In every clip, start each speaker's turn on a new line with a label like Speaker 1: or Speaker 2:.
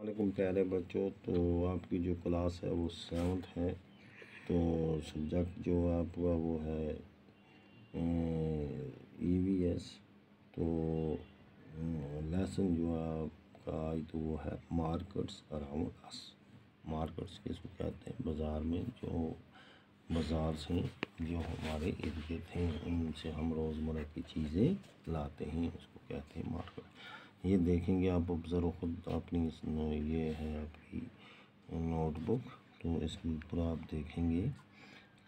Speaker 1: वालेकुम प्यारे बच्चों। तो आपकी जो क्लास है वो 7th है। तो सब्जेक्ट जो आपका वो है EVS। तो लेसन जो आपका आज तो वो है मार्केट्स अराउंड अस। मार्केट्स किसको कहते हैं? बाज़ार में जो बाज़ार से जो हमारे इर्द गिर्द हैं उनसे हम रोज़मर्रा की चीज़ें लाते हैं, उसको कहते हैं मार्केट। ये देखेंगे आप ऑब्ज़र्व खुद अपनी ये है आपकी नोटबुक। तो इसमें पूरा आप देखेंगे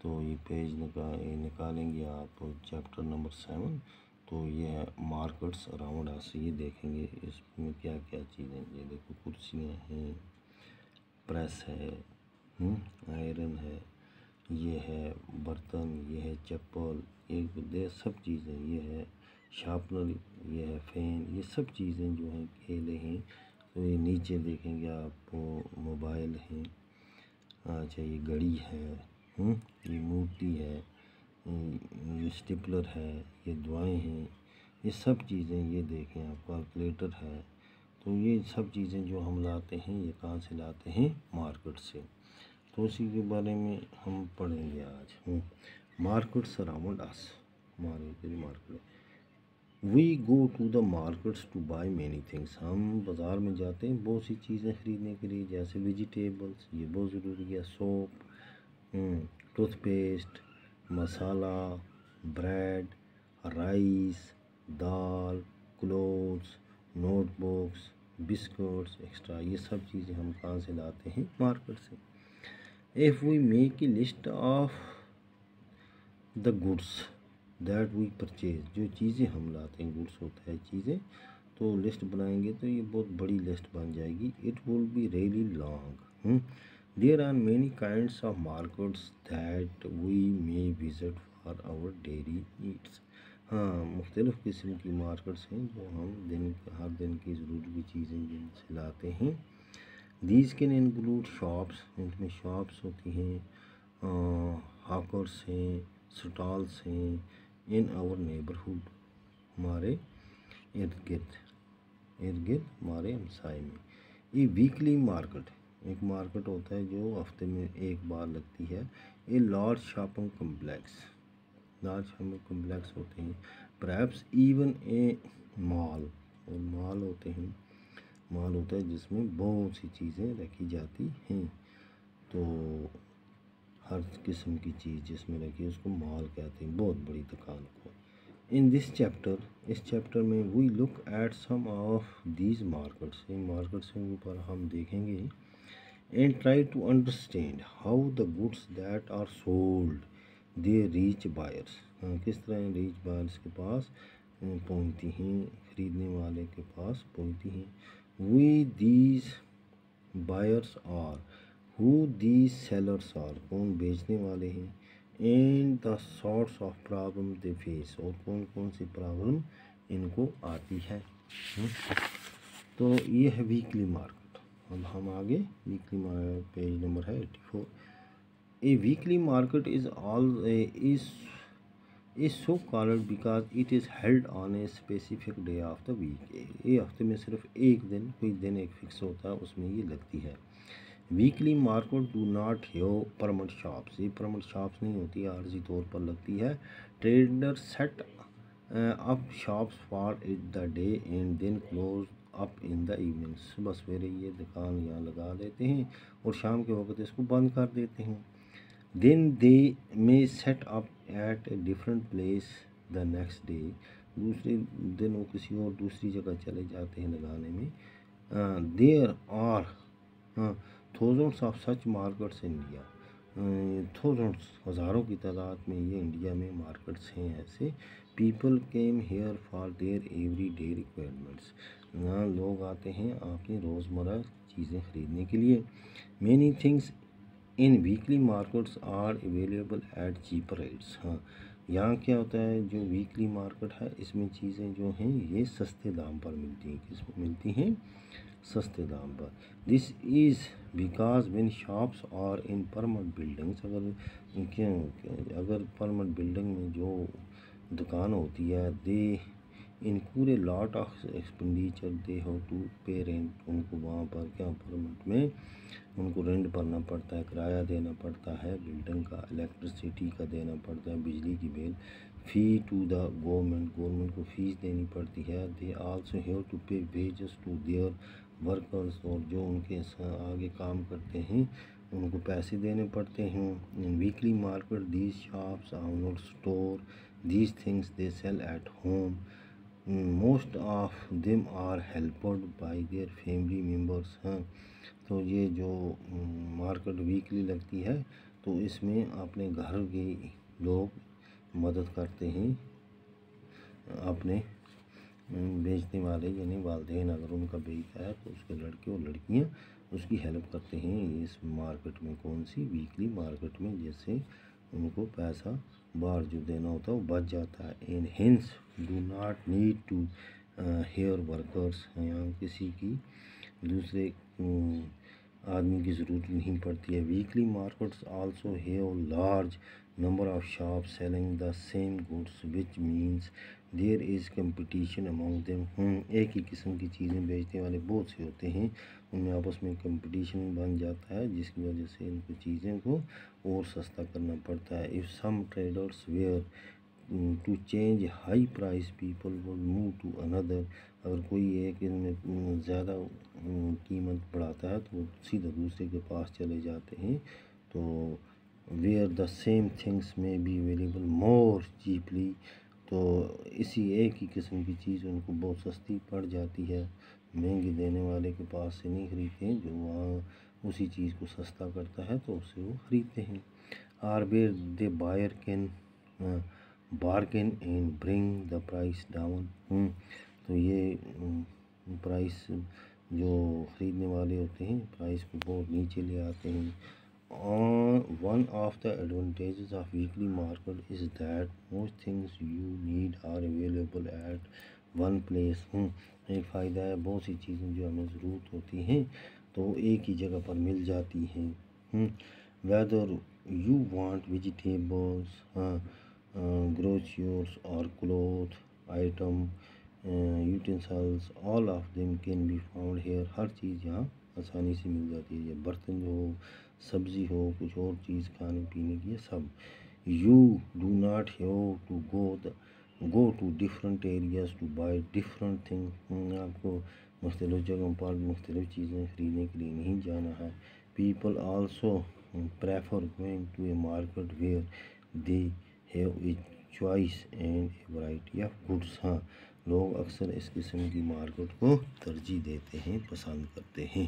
Speaker 1: तो ये पेज निकालेंगे आप चैप्टर नंबर 7। तो ये है मार्केट्स अराउंड अस। ये देखेंगे इसमें क्या क्या चीज़ें। ये देखो कुर्सियाँ हैं, प्रेस है, आयरन है, ये है बर्तन, ये है चप्पल, ये सब चीज़ें, ये है शार्पनर, ये है फैन, ये सब चीज़ें जो हैं केले हैं। तो ये नीचे देखेंगे आप मोबाइल हैं, अच्छा ये घड़ी है, ये मूर्ति है, ये स्टिपलर है, ये दवाएं हैं, ये सब चीज़ें। ये देखें आप कैलकुलेटर है। तो ये सब चीज़ें जो हम लाते हैं ये कहाँ से लाते हैं? मार्केट से। तो उसी के बारे में हम पढ़ेंगे आज। Markets around us. हमारे market, we go to the markets to buy many things. हम बाज़ार में जाते हैं बहुत सी चीज़ें ख़रीदने के लिए, जैसे वेजिटेबल्स, ये बहुत ज़रूरी है, सोप, टूथपेस्ट, मसाला, ब्रेड, राइस, दाल, क्लोथ्स, नोटबुक्स, बिस्कुट्स एक्स्ट्रा। ये सब चीज़ें हम कहाँ से लाते हैं? मार्केट से। If we make a list of the goods that we purchase, जो चीज़ें हम लाते हैं, गुड्स होता है चीज़ें, तो लिस्ट बनाएंगे तो ये बहुत बड़ी लिस्ट बन जाएगी। It will be really long. There are many kinds of markets that we may visit for our daily needs. हाँ, मुख्तलिफ़ किस्म की मार्केट्स हैं जो हम हर दिन की ज़रूरी चीज़ें जिनसे लाते हैं। दीज कैन इंक्लूड शॉप्स, इनमें शॉप्स होती हैं, हॉकर्स हैं, स्टॉल्स हैं, इन आवर नेबरहुड, हमारे इर्द गिर्द हमारे हमसाए में। ये वीकली मार्केट, एक मार्केट होता है जो हफ्ते में एक बार लगती है। ये लार्ज शॉपिंग कम्प्लेक्स होते हैं। परहैप्स इवन ए मॉल, और मॉल होता है जिसमें बहुत सी चीज़ें रखी जाती हैं। तो हर किस्म की चीज़ जिसमें रखी है उसको मॉल कहते हैं, बहुत बड़ी दुकान को। इन दिस चैप्टर, इस चैप्टर में we look at some of these markets, इन मार्केट्स के ऊपर हम देखेंगे। And try to understand how the goods that are sold they reach buyers. किस तरह रीच बायर्स के पास पहुंचती हैं, ख़रीदने वाले के पास पहुंचती हैं। We these buyers are, who these sellers are, कौन बेचने वाले हैं। And the sorts of problem they face, और कौन कौन सी प्रॉब्लम इनको आती है। तो ये है वीकली मार्केट। अब हम आगे वीकली पेज नंबर है 84। A weekly market is so called because it is held on a specific day of the week. ये हफ्ते में सिर्फ एक दिन, कोई दिन एक फिक्स होता है, उसमें ये लगती है। Weekly market do not have permanent shops, ये परमानेंट शॉप्स नहीं होती, आर्जी तौर पर लगती है। Trader set up shops for it the day and then close up in the evening. सुबह सवेरे ये दुकान यहाँ लगा देते हैं और शाम के वक्त इसको बंद कर देते हैं। Then they may set up at a different place the next day, दूसरे दिन वो किसी और दूसरी जगह चले जाते हैं लगाने में। There are thousands of such markets India, thousands हज़ारों की तादाद में ये इंडिया में मार्केट्स हैं ऐसे। People came here for their every day requirements, यहाँ लोग आते हैं अपनी रोज़मर्रा चीज़ें ख़रीदने के लिए। Many things in weekly markets are available at cheaper rates. हाँ, यहाँ क्या होता है, जो वीकली मार्केट है इसमें चीज़ें जो हैं ये सस्ते दाम पर मिलती हैं। किस मिलती हैं? सस्ते दाम पर। This is because when shops are in permanent buildings, अगर परमानेंट बिल्डिंग में जो दुकान होती है, दे incur a lot of expenditure, they have to pay rent। उनको वहाँ पर क्या अपार्टमेंट में उनको रेंट भरना पड़ता है, किराया देना पड़ता है, बिल्डिंग का, इलेक्ट्रिसिटी का देना पड़ता है, बिजली की bill, fee to the government को फ़ीस देनी पड़ती है। They also have to pay wages to their workers, और जो उनके आगे काम करते हैं उनको पैसे देने पड़ते हैं। In weekly market these shops are not store these things they sell at home, most of them are helped by their family members. हाँ, तो ये जो मार्केट वीकली लगती है तो इसमें अपने घर के लोग मदद करते हैं, अपने बेचने वाले यानी वालिदैन अगर उनका बेचता है तो उसके लड़के और लड़कियां उसकी हेल्प करते हैं इस मार्केट में। कौन सी? वीकली मार्केट में, जैसे उनको पैसा बाहर जो देना होता है वो बच जाता है। And hence do not need to hire workers, यहाँ किसी की दूसरे आदमी की ज़रूरत नहीं पड़ती है। Weekly markets also have large number of shop selling the same goods which means there is competition among them. एक ही किस्म की चीज़ें बेचने वाले बहुत से होते हैं, उनमें आपस में कंपटीशन बन जाता है, जिसकी वजह से इनको चीज़ें को और सस्ता करना पड़ता है। If some traders were to change high price people will move to another, अगर कोई एक इनमें ज़्यादा कीमत बढ़ाता है तो वो सीधा दूसरे के पास चले जाते हैं। तो वेयर द सेम थिंग्स में बी अवेलेबल मोर चीपली, तो इसी एक ही किस्म की चीज़ उनको बहुत सस्ती पड़ जाती है, महंगी देने वाले के पास से नहीं खरीदते हैं, जो वहाँ उसी चीज़ को सस्ता करता है तो उससे वो खरीदते हैं। Or where the buyer can bargain and bring the price down, तो ये प्राइस जो ख़रीदने वाले होते हैं प्राइस को बहुत नीचे ले आते हैं। One of the advantages of weekly market is that most things you need are available at one place. एक फ़ायदा है, बहुत सी चीज़ें जो हमें ज़रूरत होती हैं तो एक ही जगह पर मिल जाती हैं। Whether you want vegetables, groceries or cloth item, utensils, all of them can be found here। हर चीज़ यहाँ आसानी से मिल जाती है, ये बर्तन जो हो, सब्ज़ी हो, कुछ और चीज़ खाने पीने की, सब। You do not have to go to different areas to buy different things, आपको मुख्तलिफ़ जगहों पर मुख्तलिफ़ चीज़ें ख़रीदने के लिए नहीं जाना है। People also prefer going to a market where they have a choice and a variety of goods। हाँ, लोग अक्सर इस किस्म की मार्केट को तरजीह देते हैं, पसंद करते हैं।